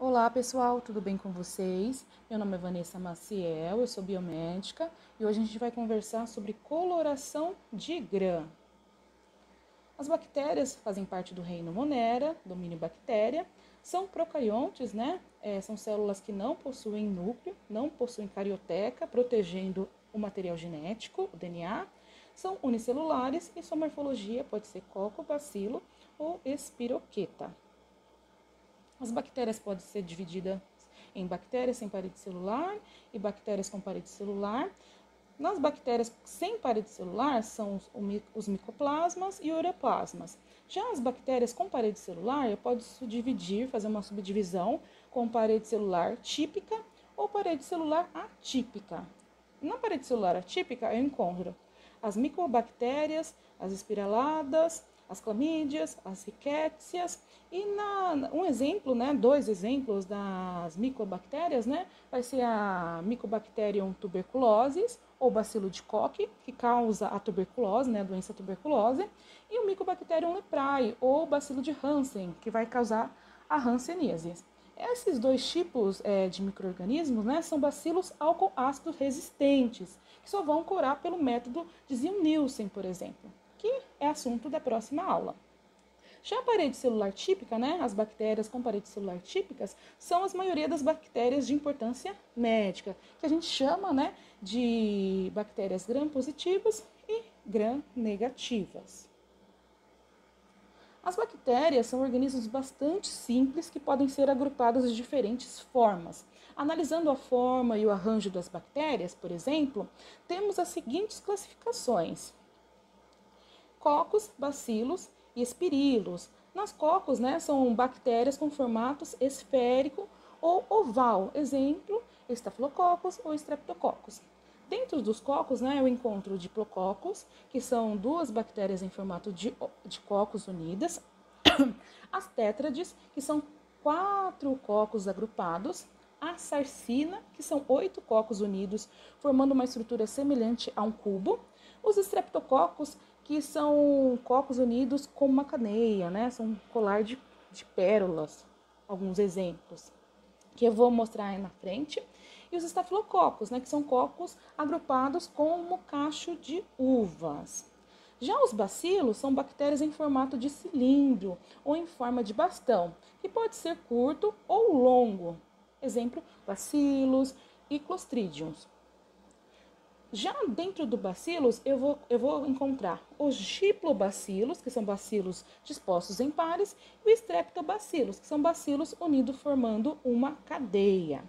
Olá pessoal, tudo bem com vocês? Meu nome é Vanessa Maciel, eu sou biomédica e hoje a gente vai conversar sobre coloração de Gram. As bactérias fazem parte do reino Monera, domínio bactéria, são procariontes, né? São células que não possuem núcleo, não possuem carioteca, protegendo o material genético, o DNA, são unicelulares e sua morfologia pode ser coco, bacilo ou espiroqueta. As bactérias podem ser divididas em bactérias sem parede celular e bactérias com parede celular. Nas bactérias sem parede celular são os micoplasmas e ureaplasmas. Já as bactérias com parede celular, eu posso dividir, fazer uma subdivisão com parede celular típica ou parede celular atípica. Na parede celular atípica, eu encontro as micobactérias, as espiraladas, as clamídias, as rickétsias e um exemplo, né, dois exemplos das micobactérias, né, vai ser a Mycobacterium tuberculosis ou bacilo de Koch, que causa a tuberculose, né, a doença tuberculose, e o Mycobacterium leprae ou bacilo de Hansen, que vai causar a hanseníase. Esses dois tipos de micro-organismos, né, são bacilos álcool-ácido resistentes, que só vão curar pelo método de Ziel-Nielsen, por exemplo, que é assunto da próxima aula. Já a parede celular típica, né, as bactérias com parede celular típicas, são a maioria das bactérias de importância médica, que a gente chama, né, de bactérias gram-positivas e gram-negativas. As bactérias são organismos bastante simples que podem ser agrupados de diferentes formas. Analisando a forma e o arranjo das bactérias, por exemplo, temos as seguintes classificações: cocos, bacilos e espirilos. Nas cocos, né, são bactérias com formatos esférico ou oval, exemplo, estafilococcus ou streptococcus. Dentro dos cocos, né, eu encontro diplococos, que são duas bactérias em formato de cocos unidas, as tétrades, que são 4 cocos agrupados, a sarcina, que são 8 cocos unidos, formando uma estrutura semelhante a um cubo, os streptococos, que são cocos unidos com uma cadeia, né? São um colar de pérolas, alguns exemplos, que eu vou mostrar aí na frente. E os estafilococos, né? Que são cocos agrupados como cacho de uvas. Já os bacilos são bactérias em formato de cilindro ou em forma de bastão, que pode ser curto ou longo. Exemplo, bacilos e clostridiums. Já dentro do bacilos, eu vou encontrar os diplobacilos, que são bacilos dispostos em pares, e os streptobacilos, que são bacilos unidos formando uma cadeia.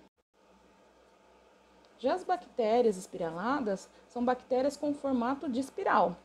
Já as bactérias espiraladas são bactérias com formato de espiral.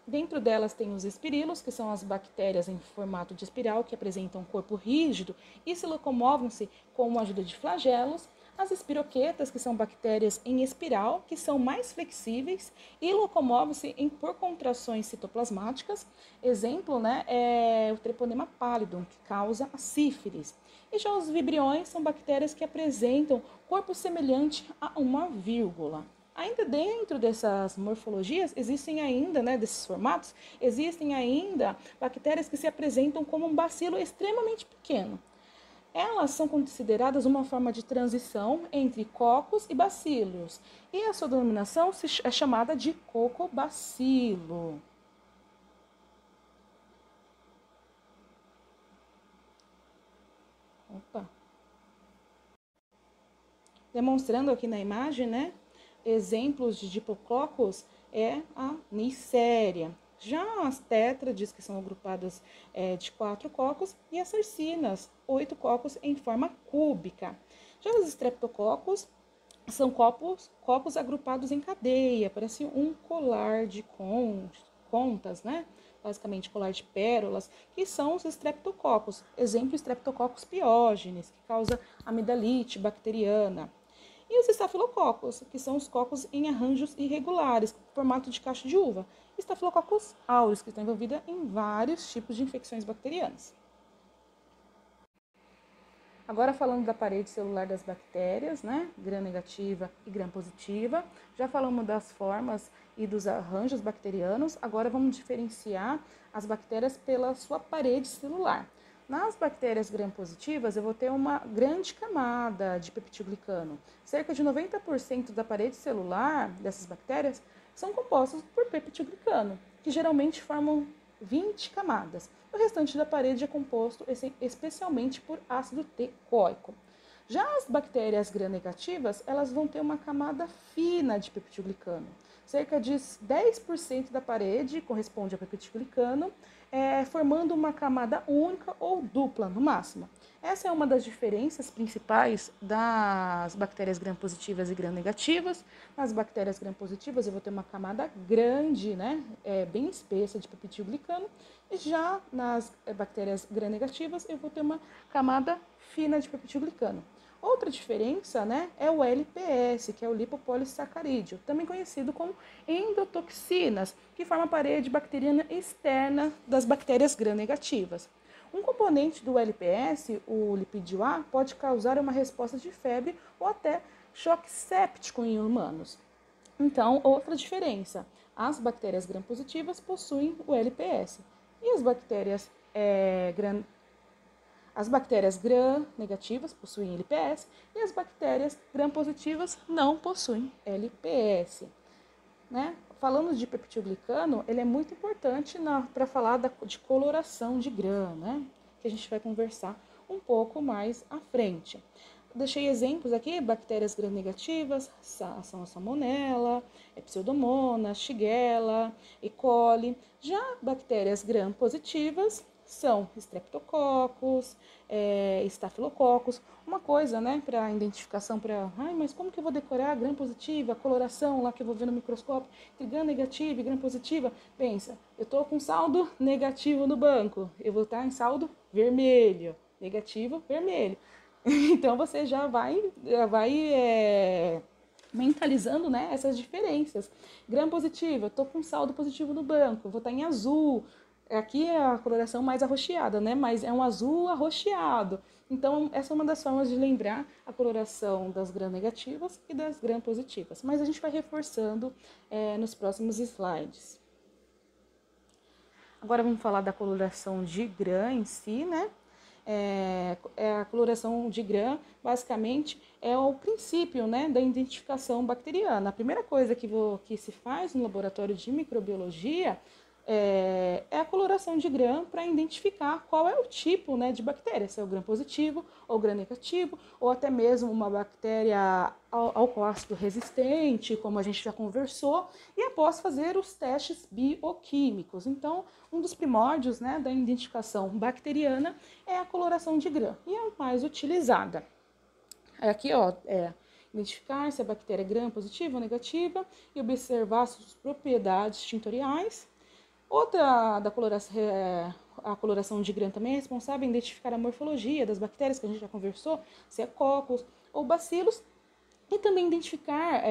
Dentro delas tem os espirilos, que são as bactérias em formato de espiral, que apresentam um corpo rígido e se locomovem-se com a ajuda de flagelos. As espiroquetas, que são bactérias em espiral, que são mais flexíveis e locomovem-se por contrações citoplasmáticas. Exemplo, né, é o Treponema pallidum, que causa a sífilis. E já os vibriões são bactérias que apresentam corpo semelhante a uma vírgula. Ainda dentro dessas morfologias, existem ainda, né, desses formatos, existem ainda bactérias que se apresentam como um bacilo extremamente pequeno. Elas são consideradas uma forma de transição entre cocos e bacilos, e a sua denominação é chamada de cocobacilo. Opa. Demonstrando aqui na imagem, né, exemplos de diplococcus é a Neisseria. Já as tétrades, que são agrupadas de 4 cocos, e as sarcinas, 8 cocos em forma cúbica. Já os streptococcus são copos agrupados em cadeia, parece um colar de contas, né? Basicamente colar de pérolas, que são os streptococcus. Exemplo, Streptococcus pyogenes, que causa amidalite bacteriana. E os estafilococos, que são os cocos em arranjos irregulares, formato de cacho de uva. Staphylococcus aureus, que está envolvida em vários tipos de infecções bacterianas. Agora falando da parede celular das bactérias, né? Gram-negativa e gram-positiva. Já falamos das formas e dos arranjos bacterianos. Agora vamos diferenciar as bactérias pela sua parede celular. Nas bactérias gram-positivas, eu vou ter uma grande camada de peptidoglicano. Cerca de 90% da parede celular dessas bactérias são compostas por peptidoglicano, que geralmente formam 20 camadas. O restante da parede é composto especialmente por ácido teicoico. Já as bactérias gram-negativas, elas vão ter uma camada fina de peptidoglicano. Cerca de 10% da parede corresponde a peptidoglicano, formando uma camada única ou dupla no máximo. Essa é uma das diferenças principais das bactérias gram-positivas e gram-negativas. Nas bactérias gram-positivas eu vou ter uma camada grande, né, bem espessa de peptidoglicano, e já nas bactérias gram-negativas eu vou ter uma camada fina de peptidoglicano. Outra diferença, né, é o LPS, que é o lipopolissacarídeo, também conhecido como endotoxinas, que forma a parede bacteriana externa das bactérias gram-negativas. Um componente do LPS, o lipídio A, pode causar uma resposta de febre ou até choque séptico em humanos. Então, outra diferença, as bactérias gram-positivas possuem o LPS e as bactérias gram-negativas possuem LPS e as bactérias gram-positivas não possuem LPS. Né? Falando de peptidoglicano, ele é muito importante para falar de coloração de gram, né? Que a gente vai conversar um pouco mais à frente. Deixei exemplos aqui, bactérias gram-negativas, são a salmonella, pseudomonas, shigella, E. coli. Já bactérias gram-positivas são streptococcus, estafilococcus. Uma coisa, né, para identificação, mas como que eu vou decorar gram-positiva, a coloração lá que eu vou ver no microscópio, entre gram-negativa e gram-positiva? Pensa, eu estou com saldo negativo no banco, eu vou estar em saldo vermelho, negativo, vermelho. Então você já vai mentalizando, né, essas diferenças. Gram-positiva, eu estou com saldo positivo no banco, eu vou estar em azul. Aqui é a coloração mais arroxeada, né? Mas é um azul arroxeado. Então, essa é uma das formas de lembrar a coloração das gram-negativas e das gram-positivas. Mas a gente vai reforçando nos próximos slides. Agora vamos falar da coloração de gram em si, né? A coloração de gram, basicamente, é o princípio, né, da identificação bacteriana. A primeira coisa que se faz no laboratório de microbiologia é a coloração de gram para identificar qual é o tipo, né, de bactéria, se é o gram positivo ou gram negativo, ou até mesmo uma bactéria alcoócido resistente, como a gente já conversou, e após fazer os testes bioquímicos. Então, um dos primórdios, né, da identificação bacteriana é a coloração de gram, e é a mais utilizada. Aqui, ó, identificar se a bactéria é gram positiva ou negativa e observar suas propriedades tintoriais. Outra da coloração, a coloração de gram também é responsável em identificar a morfologia das bactérias, que a gente já conversou, se é cocos ou bacilos, e também identificar,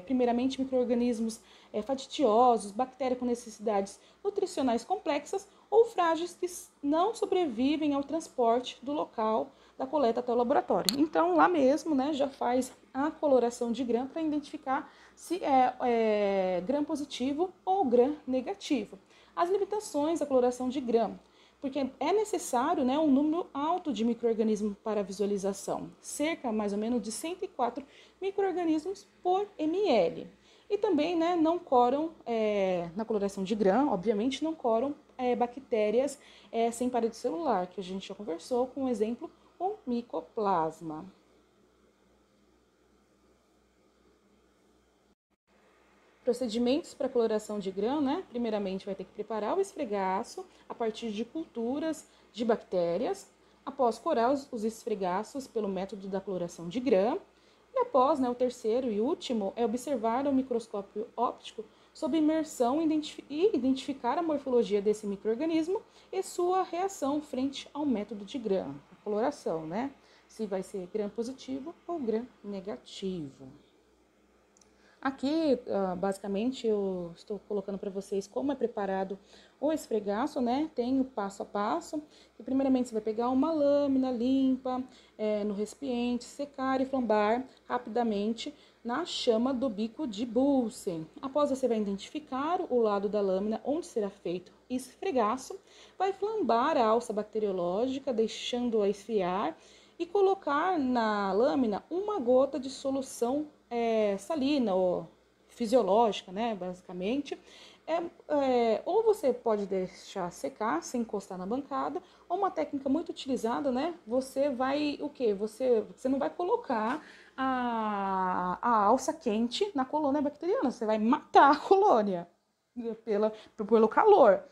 primeiramente, micro-organismos factiosos, bactérias com necessidades nutricionais complexas ou frágeis que não sobrevivem ao transporte do local da coleta até o laboratório. Então, lá mesmo, né, já faz a coloração de gram para identificar se é gram positivo ou gram negativo. As limitações da coloração de gram, porque é necessário, né, um número alto de micro-organismos para visualização, cerca mais ou menos de 104 micro-organismos por ml. E também, né, não coram, na coloração de gram, obviamente, não coram bactérias sem parede celular, que a gente já conversou com o exemplo, o micoplasma. Procedimentos para coloração de grão, né? Primeiramente vai ter que preparar o esfregaço a partir de culturas de bactérias. Após corar os esfregaços pelo método da coloração de grão. E após, né, o terceiro e último, é observar o microscópio óptico sob imersão e identificar a morfologia desse micro-organismo e sua reação frente ao método de grão, a coloração, né? Se vai ser gram positivo ou gram negativo. Aqui, basicamente, eu estou colocando para vocês como é preparado o esfregaço, né? Tem o passo a passo. E primeiramente, você vai pegar uma lâmina limpa no recipiente, secar e flambar rapidamente na chama do bico de Bunsen. Após você vai identificar o lado da lâmina onde será feito esfregaço, vai flambar a alça bacteriológica, deixando-a esfriar e colocar na lâmina uma gota de solução salina ou fisiológica, né, basicamente. Ou você pode deixar secar sem encostar na bancada, ou uma técnica muito utilizada, né? Você vai o quê? Você não vai colocar a alça quente na colônia bacteriana, você vai matar a colônia pelo calor.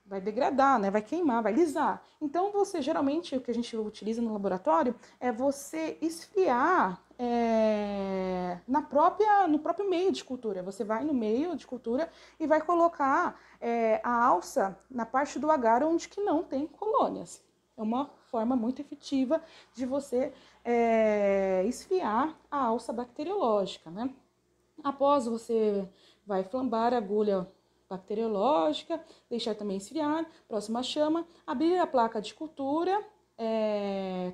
Vai degradar, né? Vai queimar, vai lisar. Então, geralmente, o que a gente utiliza no laboratório é você esfriar no próprio meio de cultura. Você vai no meio de cultura e vai colocar a alça na parte do agar onde que não tem colônias. É uma forma muito efetiva de você esfriar a alça bacteriológica, né? Após você vai flambar a agulha bacteriológica, deixar também esfriar, próxima chama, abrir a placa de cultura,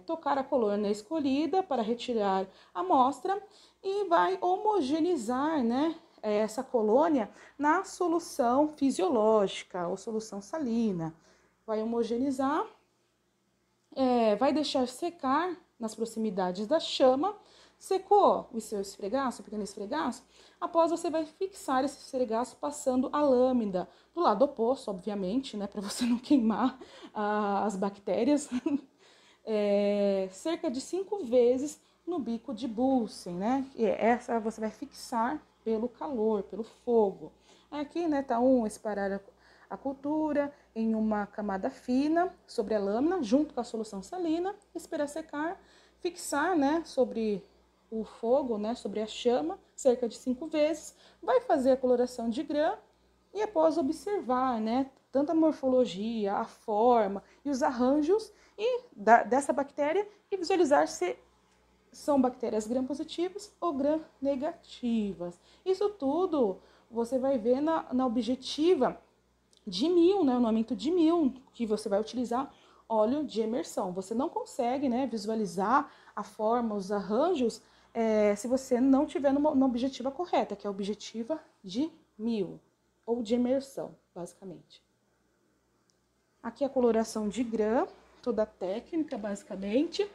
tocar a colônia escolhida para retirar a amostra e vai homogeneizar, né, essa colônia na solução fisiológica ou solução salina. Vai homogeneizar, vai deixar secar nas proximidades da chama. Secou o seu esfregaço, o pequeno esfregaço, após você vai fixar esse esfregaço passando a lâmina do lado oposto, obviamente, né, para você não queimar as bactérias, cerca de 5 vezes no bico de Bunsen, né? E essa você vai fixar pelo calor, pelo fogo. Aqui, né, tá espalhar a cultura em uma camada fina sobre a lâmina, junto com a solução salina, esperar secar, fixar, né, sobre o fogo, né, sobre a chama, cerca de 5 vezes, vai fazer a coloração de grã e após observar, né, tanto a morfologia, a forma e os arranjos dessa bactéria e visualizar se são bactérias gram-positivas ou gram-negativas. Isso tudo você vai ver na objetiva de 1000, né, no aumento de 1000, que você vai utilizar óleo de imersão. Você não consegue, né, visualizar a forma, os arranjos, se você não tiver na objetiva correta, que é a objetiva de 1000, ou de imersão, basicamente. Aqui a coloração de grã, toda a técnica, basicamente.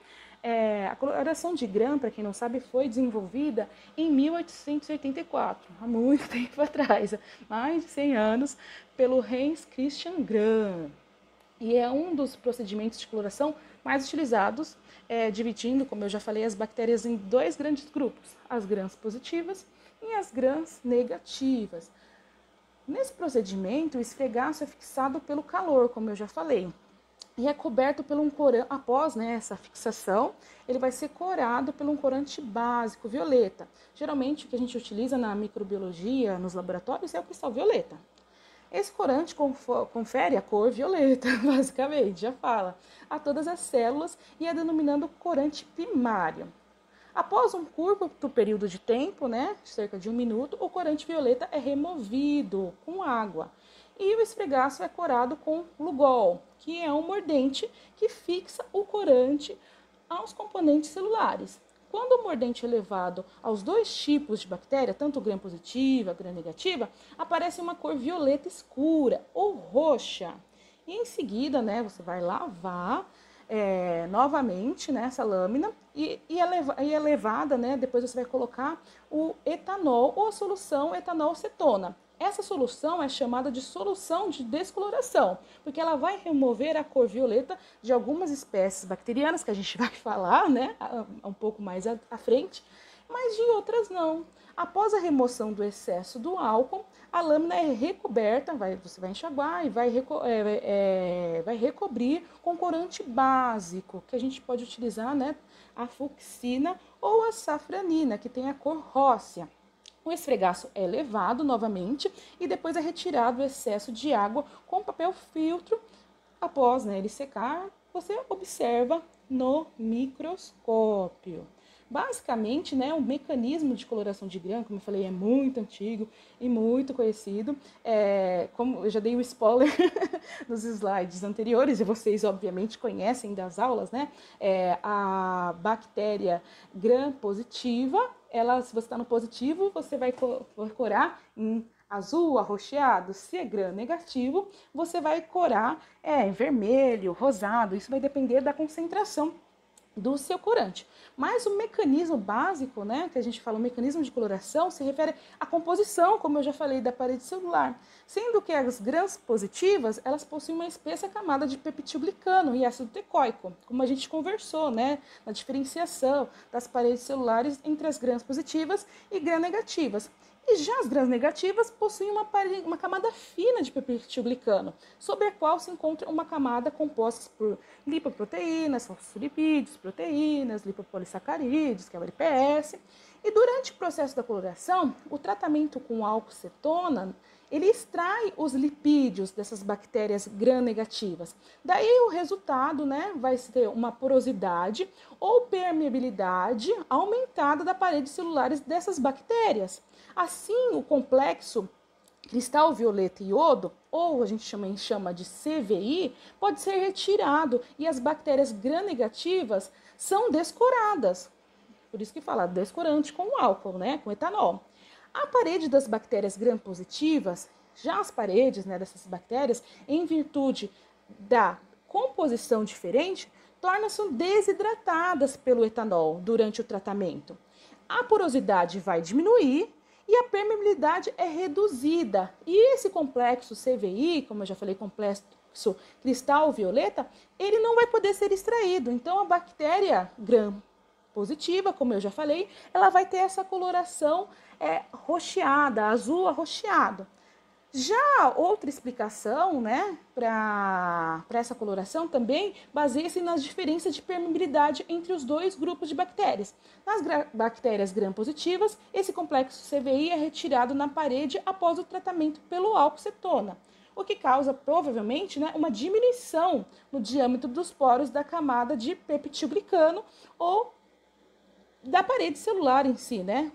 A coloração de grã, para quem não sabe, foi desenvolvida em 1884, há muito tempo atrás, mais de 100 anos, pelo Hans Christian Grahn. E é um dos procedimentos de coloração mais utilizados, dividindo, como eu já falei, as bactérias em 2 grandes grupos, as grãs positivas e as grãs negativas. Nesse procedimento, o esfregaço é fixado pelo calor, como eu já falei, e é coberto por um corante. Após, né, essa fixação, ele vai ser corado por um corante básico violeta. Geralmente, o que a gente utiliza na microbiologia, nos laboratórios, é o cristal violeta. Esse corante confere a cor violeta, basicamente, já fala, a todas as células e é denominado corante primário. Após um curto período de tempo, né, cerca de 1 minuto, o corante violeta é removido com água. E o esfregaço é corado com Lugol, que é um mordente que fixa o corante aos componentes celulares. Quando o mordente é levado aos 2 tipos de bactéria, tanto gram-positiva, gram-negativa, aparece uma cor violeta escura ou roxa. E em seguida, né, você vai lavar novamente, né, essa lâmina e é levada, né, depois você vai colocar o etanol ou a solução etanol-cetona. Essa solução é chamada de solução de descoloração, porque ela vai remover a cor violeta de algumas espécies bacterianas, que a gente vai falar, né, um pouco mais à frente, mas de outras não. Após a remoção do excesso do álcool, a lâmina é recoberta, você vai enxaguar e vai recobrir com corante básico, que a gente pode utilizar, né, a fucsina ou a safranina, que tem a cor rósea. O esfregaço é levado novamente e depois é retirado o excesso de água com papel filtro. Após, né, ele secar, você observa no microscópio. Basicamente, né, o mecanismo de coloração de grã, como eu falei, é muito antigo e muito conhecido. Como eu já dei o spoiler nos slides anteriores, e vocês obviamente conhecem das aulas, né? A bactéria gram-positiva, se você está no positivo, você vai corar em azul, arroxeado. Se é gram-negativo, você vai corar em vermelho, rosado. Isso vai depender da concentração do seu corante. Mas o mecanismo básico, né, que a gente fala, o mecanismo de coloração, se refere à composição, como eu já falei, da parede celular. Sendo que as grãs positivas, elas possuem uma espessa camada de peptidoglicano e ácido teicoico, como a gente conversou, né, na diferenciação das paredes celulares entre as grãs positivas e grãs negativas. E já as grãs negativas possuem uma camada fina de peptidoglicano, sobre a qual se encontra uma camada composta por lipoproteínas, fosfolipídios, proteínas, lipopolissacarídeos, que é o LPS. E durante o processo da coloração, o tratamento com álcool cetona, ele extrai os lipídios dessas bactérias gram-negativas. Daí o resultado, né, vai ter uma porosidade ou permeabilidade aumentada da parede celulares dessas bactérias. Assim, o complexo cristal violeta e iodo, ou a gente chama de CVI, pode ser retirado e as bactérias gram-negativas são descoradas. Por isso que fala descorante com álcool, né, com etanol. A parede das bactérias gram-positivas, já as paredes, né, dessas bactérias, em virtude da composição diferente, tornam-se desidratadas pelo etanol durante o tratamento. A porosidade vai diminuir e a permeabilidade é reduzida. E esse complexo CVI, como eu já falei, complexo cristal violeta, ele não vai poder ser extraído. Então, a bactéria gram positiva, como eu já falei, ela vai ter essa coloração roxeada, azul arroxeado. Já outra explicação, né, para essa coloração também baseia-se nas diferenças de permeabilidade entre os dois grupos de bactérias. Nas bactérias gram-positivas, esse complexo CVI é retirado na parede após o tratamento pelo álcool cetona, o que causa, provavelmente, né, uma diminuição no diâmetro dos poros da camada de peptidoglicano ou da parede celular em si, né?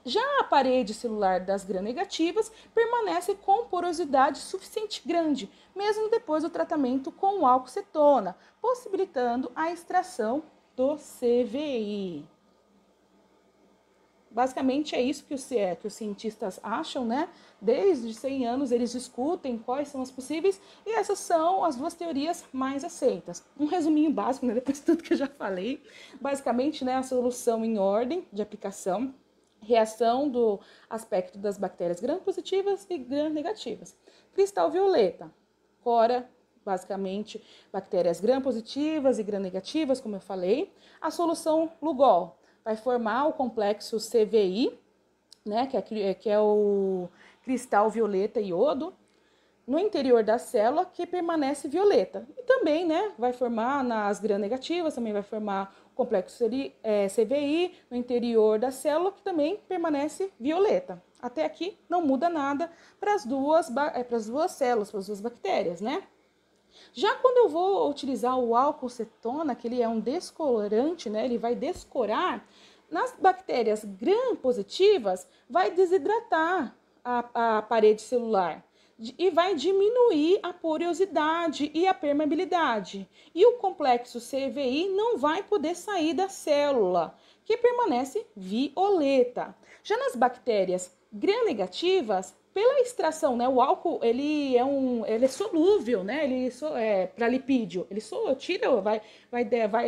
Já a parede celular das gram-negativas permanece com porosidade suficiente grande, mesmo depois do tratamento com o álcool cetona, possibilitando a extração do CVI. Basicamente é isso que os cientistas acham, né? Desde 100 anos eles discutem quais são as possíveis e essas são as duas teorias mais aceitas. Um resuminho básico, né? Depois de tudo que eu já falei. Basicamente, né, a solução em ordem de aplicação, reação do aspecto das bactérias gram-positivas e gram-negativas. Cristal violeta, cora, basicamente, bactérias gram-positivas e gram-negativas, como eu falei. A solução Lugol vai formar o complexo CVI, né, que é o cristal violeta e iodo, no interior da célula, que permanece violeta. E também, né, vai formar nas gram-negativas, também vai formar o complexo CVI no interior da célula, que também permanece violeta. Até aqui não muda nada para as duas células, para as duas bactérias, né? Já quando eu vou utilizar o álcool cetona, que ele é um descolorante, né, ele vai descorar, nas bactérias gram-positivas, vai desidratar a parede celular e vai diminuir a porosidade e a permeabilidade. E o complexo CVI não vai poder sair da célula, que permanece violeta. Já nas bactérias gram-negativas, pela extração, né, o álcool ele é solúvel, né, para lipídio, ele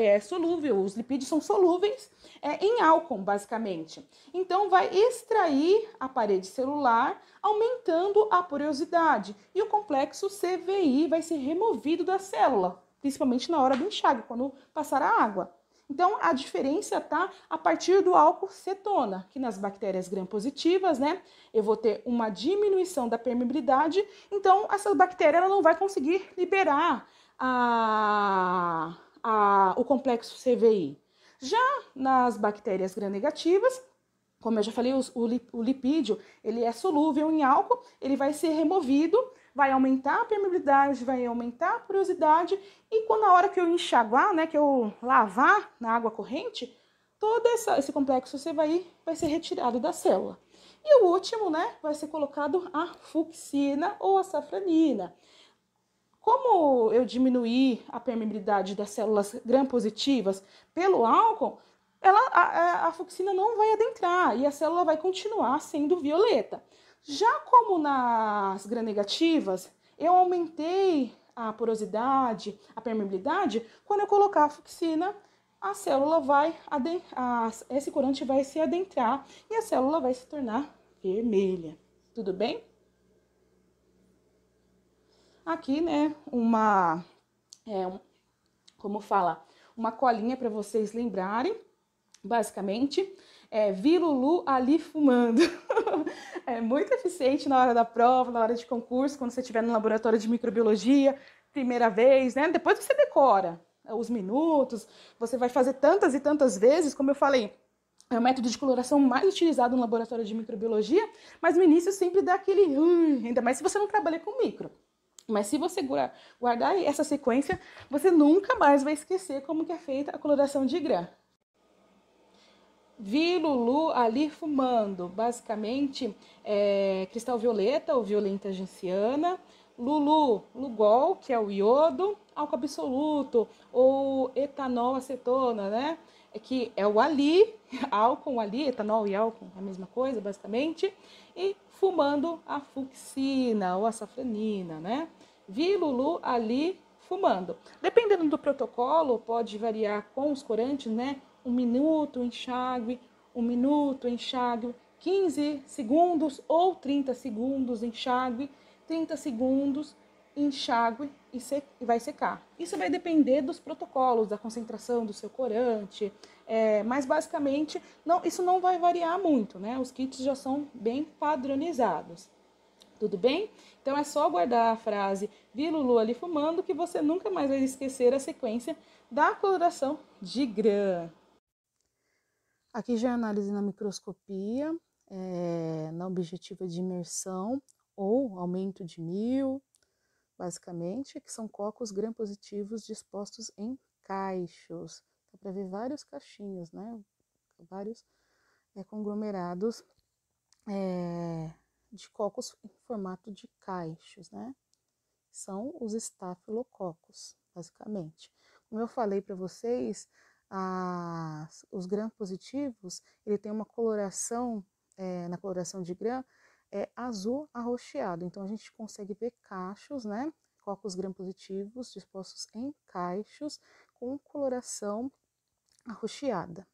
é solúvel, os lipídios são solúveis em álcool, basicamente. Então vai extrair a parede celular, aumentando a porosidade, e o complexo CVI vai ser removido da célula, principalmente na hora do enxágue, quando passar a água. Então, a diferença tá a partir do álcool cetona, que nas bactérias gram-positivas, né, eu vou ter uma diminuição da permeabilidade, então essa bactéria ela não vai conseguir liberar o complexo CVI. Já nas bactérias gram-negativas, como eu já falei, o lipídio, ele é solúvel em álcool, ele vai ser removido, vai aumentar a permeabilidade, vai aumentar a porosidade, e quando na hora que eu enxaguar, né, que eu lavar na água corrente, todo esse complexo vai ser retirado da célula. E o último, né, vai ser colocado a fucsina ou a safranina. Como eu diminuí a permeabilidade das células gram-positivas pelo álcool, a fucsina não vai adentrar e a célula vai continuar sendo violeta. Já como nas gram-negativas, eu aumentei a porosidade, a permeabilidade, quando eu colocar a fucsina, a célula esse corante vai se adentrar e a célula vai se tornar vermelha. Tudo bem? Aqui, né, como fala, uma colinha para vocês lembrarem, basicamente, vi Lulu ali fumando. É muito eficiente na hora da prova, na hora de concurso, quando você estiver no laboratório de microbiologia, primeira vez, né? Depois você decora os minutos, você vai fazer tantas e tantas vezes, como eu falei, é o método de coloração mais utilizado no laboratório de microbiologia, mas no início sempre dá aquele, ainda mais se você não trabalha com micro. Mas se você guardar essa sequência, você nunca mais vai esquecer como que é feita a coloração de grã. Vi Lulu ali fumando, basicamente cristal violeta ou violenta genciana, Lulu, Lugol, que é o iodo, álcool absoluto ou etanol acetona, né? Que é o ali, álcool ali, etanol e álcool, a mesma coisa, basicamente. E fumando a fucsina ou a safranina, né? Vi Lulu ali fumando. Dependendo do protocolo, pode variar com os corantes, né? 1 minuto, enxágue, 1 minuto, enxágue, 15 segundos ou 30 segundos, enxágue, 30 segundos, enxágue e vai secar. Isso vai depender dos protocolos, da concentração do seu corante, mas basicamente isso não vai variar muito, né? Os kits já são bem padronizados. Tudo bem? Então é só guardar a frase vi Lulu ali fumando que você nunca mais vai esquecer a sequência da coloração de grã. Aqui já é análise na microscopia, na objetiva de imersão ou aumento de mil, basicamente, que são cocos gram-positivos dispostos em caixos. Dá para ver vários caixinhos, né? Vários conglomerados de cocos em formato de caixos, né? São os estafilococos, basicamente. Como eu falei para vocês, os gram-positivos, ele tem uma coloração, na coloração de grã, azul arroxeado. Então, a gente consegue ver cachos, né? Cocos gram-positivos dispostos em caixos com coloração arroxeada.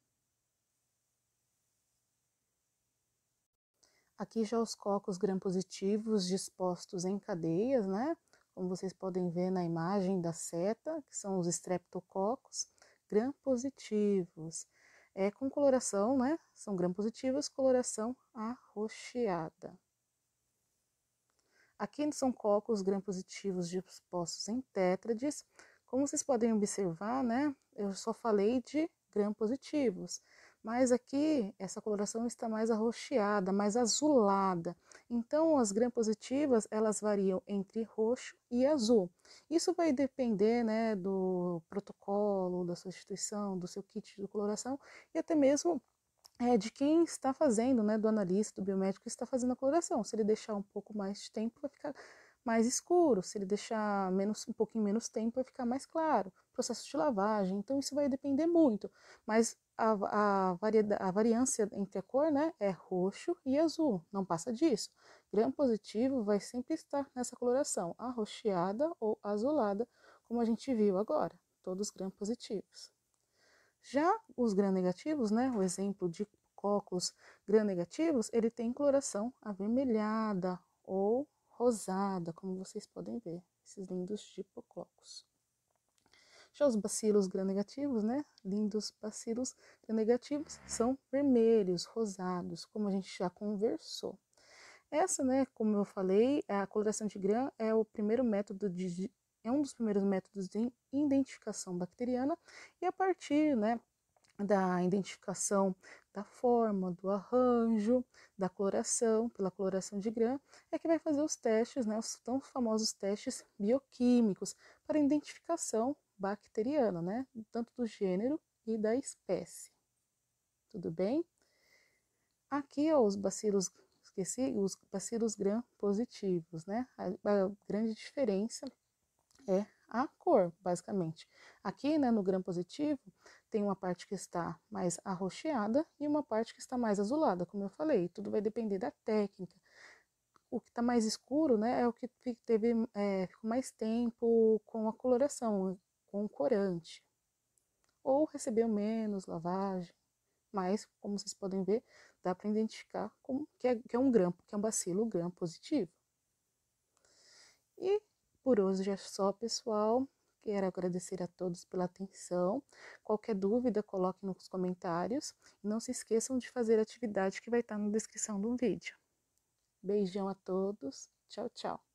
Aqui já os cocos gram-positivos dispostos em cadeias, né? Como vocês podem ver na imagem da seta, que são os streptococos gram-positivos. Com coloração, né? São gram-positivos, coloração arroxeada. Aqui são cocos gram-positivos dispostos em tétrades. Como vocês podem observar, né? Eu só falei de gram-positivos. Mas aqui, essa coloração está mais arroxeada, mais azulada. Então, as gram-positivas, elas variam entre roxo e azul. Isso vai depender, né, do protocolo, da sua instituição, do seu kit de coloração e até mesmo de quem está fazendo, né, do analista, do biomédico que está fazendo a coloração. Se ele deixar um pouco mais de tempo, vai ficar mais escuro. Se ele deixar um pouquinho menos tempo, vai ficar mais claro. Processo de lavagem, então isso vai depender muito. Mas a variância entre a cor, né, é roxo e azul, não passa disso. Gram-positivo vai sempre estar nessa coloração, arroxeada ou azulada, como a gente viu agora, todos gram-positivos. Já os gram-negativos, né, o exemplo de cocos gram-negativos, ele tem coloração avermelhada ou rosada, como vocês podem ver, esses lindos dipococos. Já os bacilos gram-negativos, né, lindos bacilos gram-negativos, são vermelhos, rosados, como a gente já conversou. Essa, né, como eu falei, a coloração de grã é o primeiro método um dos primeiros métodos de identificação bacteriana e a partir, né, da identificação da forma, do arranjo, da coloração, pela coloração de grã, é que vai fazer os testes, né, os tão famosos testes bioquímicos para identificação bacteriana, né, tanto do gênero e da espécie. tudo bem? Aqui, ó, os bacilos, esqueci, os bacilos gram positivos, né? A grande diferença é a cor, basicamente. Aqui, né, no gram positivo, tem uma parte que está mais arroxeada e uma parte que está mais azulada, como eu falei. Tudo vai depender da técnica. O que está mais escuro, né, é o que ficou mais tempo com a coloração, com o corante. Ou recebeu menos lavagem, mas, como vocês podem ver, dá para identificar que é um gram, que é um bacilo gram positivo. E por hoje é só, pessoal. Quero agradecer a todos pela atenção. Qualquer dúvida, coloque nos comentários. E não se esqueçam de fazer a atividade que vai estar na descrição do vídeo. Beijão a todos. Tchau, tchau.